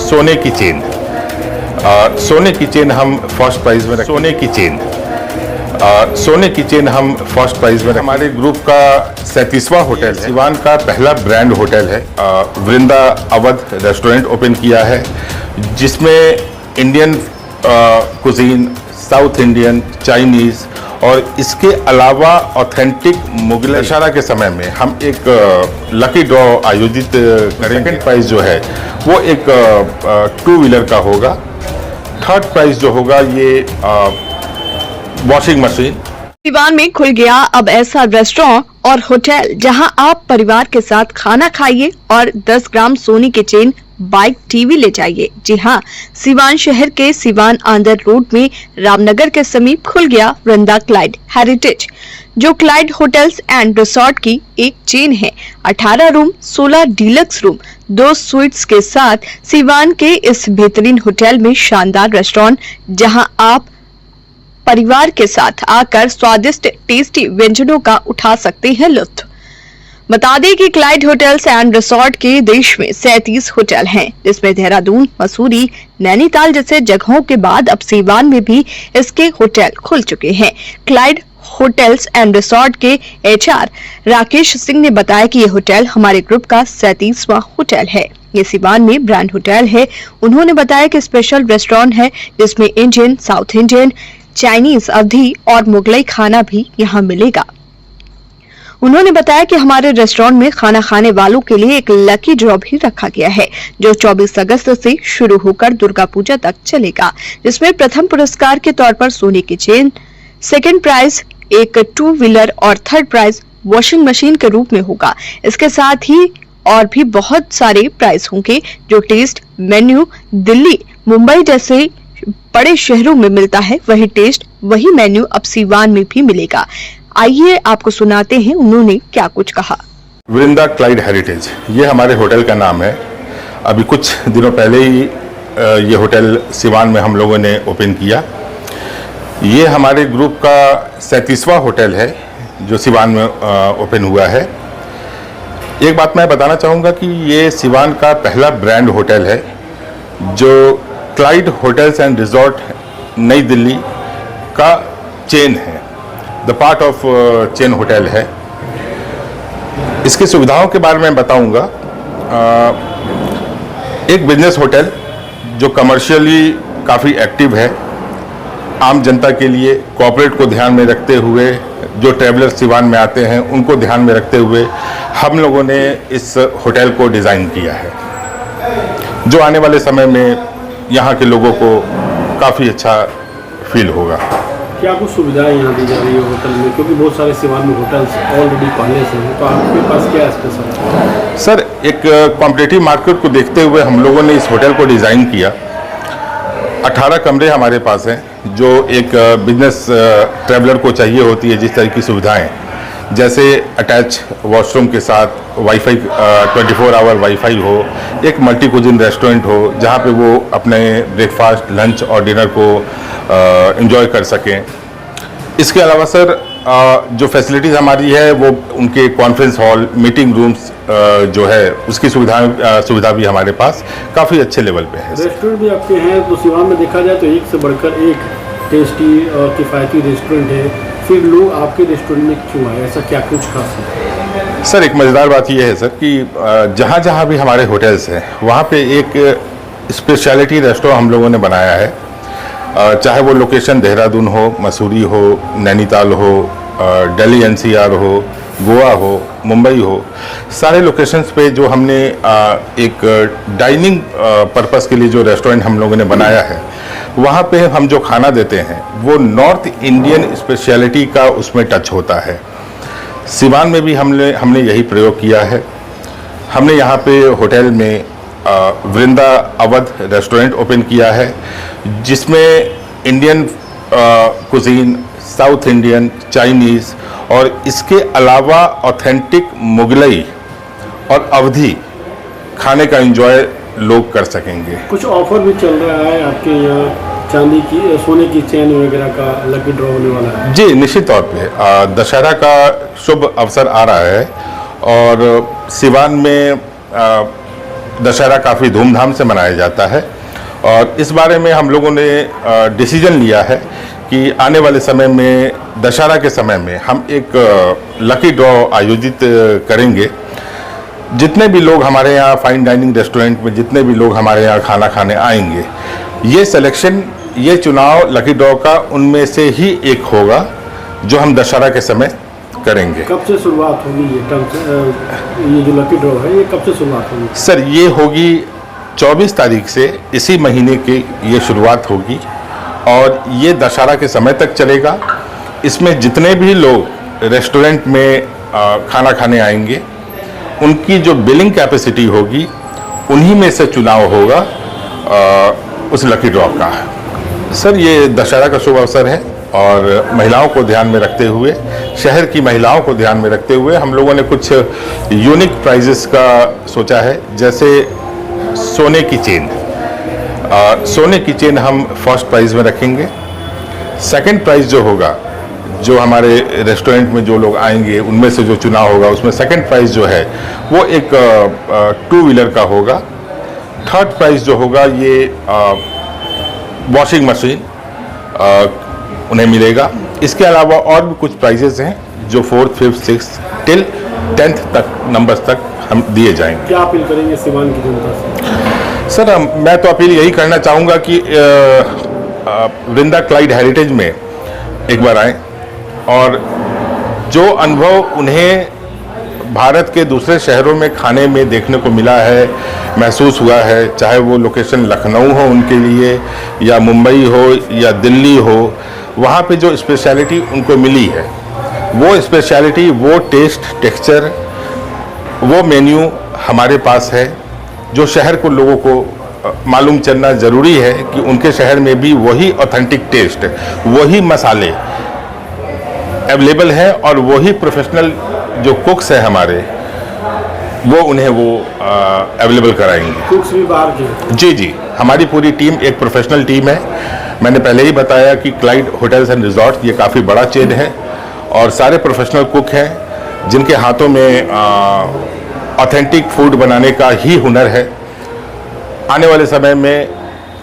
सोने की चेन। सोने की चेन हम फर्स्ट प्राइज में सोने की चेन हम फर्स्ट प्राइज में। हमारे ग्रुप का 37वां होटल है, सिवान का पहला ब्रांड होटल है। वृंदा अवध रेस्टोरेंट ओपन किया है, जिसमें Indian cuisine, south Indian, Chinese और इसके अलावा ऑथेंटिक मुगल दशहरा के समय में हम एक लकी ड्रॉ आयोजित करेंगे। सेकंड प्राइज जो है वो एक 2 व्हीलर का होगा। थर्ड प्राइज जो होगा ये वॉशिंग मशीन। सिवान में खुल गया अब ऐसा रेस्टोरेंट और होटल जहां आप परिवार के साथ खाना खाइए और 10 ग्राम सोने की चेन, बाइक, टीवी ले जाइए। जी हां, सिवान शहर के सिवान आंदर रोड में रामनगर के समीप खुल गया वृंदा क्लाइड हेरिटेज, जो क्लाइड होटल्स एंड रिसोर्ट की एक चेन है। 18 रूम, 16 डीलक्स रूम, 2 स्वीट्स के साथ सिवान के इस बेहतरीन होटल में शानदार रेस्टोरेंट, जहां आप परिवार के साथ आकर स्वादिष्ट टेस्टी व्यंजनों का उठा सकते हैं लुत्फ। बता दें कि क्लाइड होटल्स एंड रिसोर्ट के देश में 37 होटल हैं, जिसमें देहरादून, मसूरी, नैनीताल जैसे जगहों के बाद अब सिवान में भी इसके होटल खुल चुके हैं। क्लाइड होटल्स एंड रिसोर्ट के HR राकेश सिंह ने बताया कि ये होटल हमारे ग्रुप का 37वां होटल है। ये सिवान में ब्रांड होटल है। उन्होंने बताया कि स्पेशल रेस्टोरेंट है, जिसमें इंडियन, साउथ इंडियन, चाइनीज, अवधी और मुगलई खाना भी यहाँ मिलेगा। उन्होंने बताया कि हमारे रेस्टोरेंट में खाना खाने वालों के लिए एक लकी ड्रॉ भी रखा गया है, जो 24 अगस्त से शुरू होकर दुर्गा पूजा तक चलेगा, जिसमें प्रथम पुरस्कार के तौर पर सोने की चेन, सेकंड प्राइज एक 2 व्हीलर और थर्ड प्राइज वॉशिंग मशीन के रूप में होगा। इसके साथ ही और भी बहुत सारे प्राइज होंगे, जो टेस्ट मेन्यू दिल्ली, मुंबई जैसे बड़े शहरों में मिलता है, वही टेस्ट, वही मेन्यू अब सिवान में भी मिलेगा। आइए आपको सुनाते हैं उन्होंने क्या कुछ कहा। वृंदा क्लाइड हेरिटेज, ये हमारे होटल का नाम है। अभी कुछ दिनों पहले ही ये होटल सिवान में हम लोगों ने ओपन किया। ये हमारे ग्रुप का 37वां होटल है, जो सिवान में ओपन हुआ है। एक बात मैं बताना चाहूँगा कि ये सिवान का पहला ब्रांड होटल है, जो क्लाइड होटल्स एंड रिजॉर्ट नई दिल्ली का चेन है, the part of chain hotel है। इसकी सुविधाओं के बारे में बताऊंगा। एक बिजनेस होटल जो कमर्शियली काफ़ी एक्टिव है, आम जनता के लिए, कॉर्पोरेट को ध्यान में रखते हुए, जो ट्रैवलर सिवान में आते हैं उनको ध्यान में रखते हुए हम लोगों ने इस होटल को डिज़ाइन किया है, जो आने वाले समय में यहाँ के लोगों को काफ़ी अच्छा फील होगा। क्या कुछ सुविधाएं यहाँ दी जा रही है होटल में, क्योंकि बहुत सारे सिवान में होटल्स ऑलरेडी पहले से हैं, तो आपके पास क्या स्पेशल है? सर, एक कॉम्पिटिटिव मार्केट को देखते हुए हम लोगों ने इस होटल को डिज़ाइन किया। 18 कमरे हमारे पास हैं, जो एक बिजनेस ट्रैवलर को चाहिए होती है जिस तरह की सुविधाएं, जैसे अटैच वॉशरूम के साथ वाईफाई, 24 आवर वाईफाई हो, एक मल्टी कुजिन रेस्टोरेंट हो जहां पे वो अपने ब्रेकफास्ट, लंच और डिनर को एंजॉय कर सकें। इसके अलावा सर, जो फैसिलिटीज़ हमारी है वो उनके कॉन्फ्रेंस हॉल, मीटिंग रूम्स जो है उसकी सुविधा भी हमारे पास काफ़ी अच्छे लेवल पे है। रेस्टोरेंट भी आपके हैं, तो सिवान में देखा जाए तो एक से बढ़कर एक टेस्टी और किफ़ायती रेस्टोरेंट है, फिर लोग आपके रेस्टोरेंट में क्यों आए? ऐसा क्या कुछ खास है? सर, एक मज़ेदार बात यह है सर कि जहाँ जहाँ भी हमारे होटल्स हैं वहाँ पे एक स्पेशलिटी रेस्टोरेंट हम लोगों ने बनाया है। चाहे वो लोकेशन देहरादून हो, मसूरी हो, नैनीताल हो, दिल्ली NCR हो, गोवा हो, मुंबई हो, सारे लोकेशंस पे जो हमने एक डाइनिंग पर्पस के लिए जो रेस्टोरेंट हम लोगों ने बनाया है, वहाँ पे हम जो खाना देते हैं वो नॉर्थ इंडियन स्पेशलिटी का उसमें टच होता है। सिवान में भी हमने यही प्रयोग किया है। हमने यहाँ पे होटल में वृंदा अवध रेस्टोरेंट ओपन किया है, जिसमें Indian cuisine, south Indian, Chinese और इसके अलावा ऑथेंटिक मुगलई और अवधी खाने का एंजॉय लोग कर सकेंगे। कुछ ऑफर भी चल रहा है आपके यहाँ, चांदी की, सोने की चेन वगैरह का लकी ड्रॉ होने वाला है? जी, निश्चित तौर पे दशहरा का शुभ अवसर आ रहा है और सिवान में दशहरा काफ़ी धूमधाम से मनाया जाता है और इस बारे में हम लोगों ने डिसीजन लिया है कि आने वाले समय में दशहरा के समय में हम एक लकी ड्रॉ आयोजित करेंगे। जितने भी लोग हमारे यहाँ फाइन डाइनिंग रेस्टोरेंट में जितने भी लोग हमारे यहाँ खाना खाने आएंगे, ये सिलेक्शन, ये चुनाव लकी ड्रॉ का उनमें से ही एक होगा जो हम दशहरा के समय करेंगे। कब से शुरुआत होगी ये जो लकी ड्रॉ है, ये कब से शुरुआत होगी? सर, ये होगी 24 तारीख से, इसी महीने की ये शुरुआत होगी और ये दशहरा के समय तक चलेगा। इसमें जितने भी लोग रेस्टोरेंट में खाना खाने आएंगे, उनकी जो बिलिंग कैपेसिटी होगी, उन्हीं में से चुनाव होगा उस लकी ड्रॉ का। सर, ये दशहरा का शुभ अवसर है और महिलाओं को ध्यान में रखते हुए, शहर की महिलाओं को ध्यान में रखते हुए हम लोगों ने कुछ यूनिक प्राइजेस का सोचा है। जैसे सोने की चेन, सोने की चेन हम फर्स्ट प्राइज में रखेंगे। सेकंड प्राइज जो होगा, जो हमारे रेस्टोरेंट में जो लोग आएंगे उनमें से जो चुनाव होगा, उसमें सेकंड प्राइज जो है वो एक 2 व्हीलर का होगा। थर्ड प्राइज जो होगा ये वॉशिंग मशीन उन्हें मिलेगा। इसके अलावा और भी कुछ प्राइजेस हैं जो 4th, 5th, 6th till 10th तक नंबर्स तक हम दिए जाएंगे। क्या अपील करेंगे सीवान की जनता से? सर, मैं तो अपील यही करना चाहूँगा कि वृंदा क्लाइड हेरिटेज में एक बार आएँ और जो अनुभव उन्हें भारत के दूसरे शहरों में खाने में देखने को मिला है, महसूस हुआ है, चाहे वो लोकेशन लखनऊ हो उनके लिए या मुंबई हो या दिल्ली हो, वहाँ पे जो स्पेशलिटी उनको मिली है, वो स्पेशलिटी, वो टेस्ट, टेक्सचर, वो मेन्यू हमारे पास है। जो शहर को लोगों को मालूम चलना ज़रूरी है कि उनके शहर में भी वही ऑथेंटिक टेस्ट, वही मसाले अवेलेबल है और वही प्रोफेशनल जो कुक्स हैं हमारे, वो उन्हें वो अवेलेबल कराएंगे। कुक्स भी बाहर के? जी जी, हमारी पूरी टीम एक प्रोफेशनल टीम है। मैंने पहले ही बताया कि क्लाइड होटल्स एंड रिजॉर्ट्स ये काफ़ी बड़ा चेन है और सारे प्रोफेशनल कुक हैं जिनके हाथों में ऑथेंटिक फूड बनाने का ही हुनर है। आने वाले समय में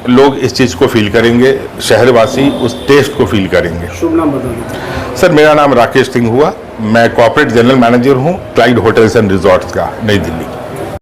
लोग इस चीज़ को फील करेंगे, शहरवासी उस टेस्ट को फील करेंगे। शुभ नाम बता दीजिए। सर, मेरा नाम राकेश सिंह हुआ, मैं कॉर्पोरेट जनरल मैनेजर हूँ क्लाइड होटल्स एंड रिजॉर्ट्स का, नई दिल्ली।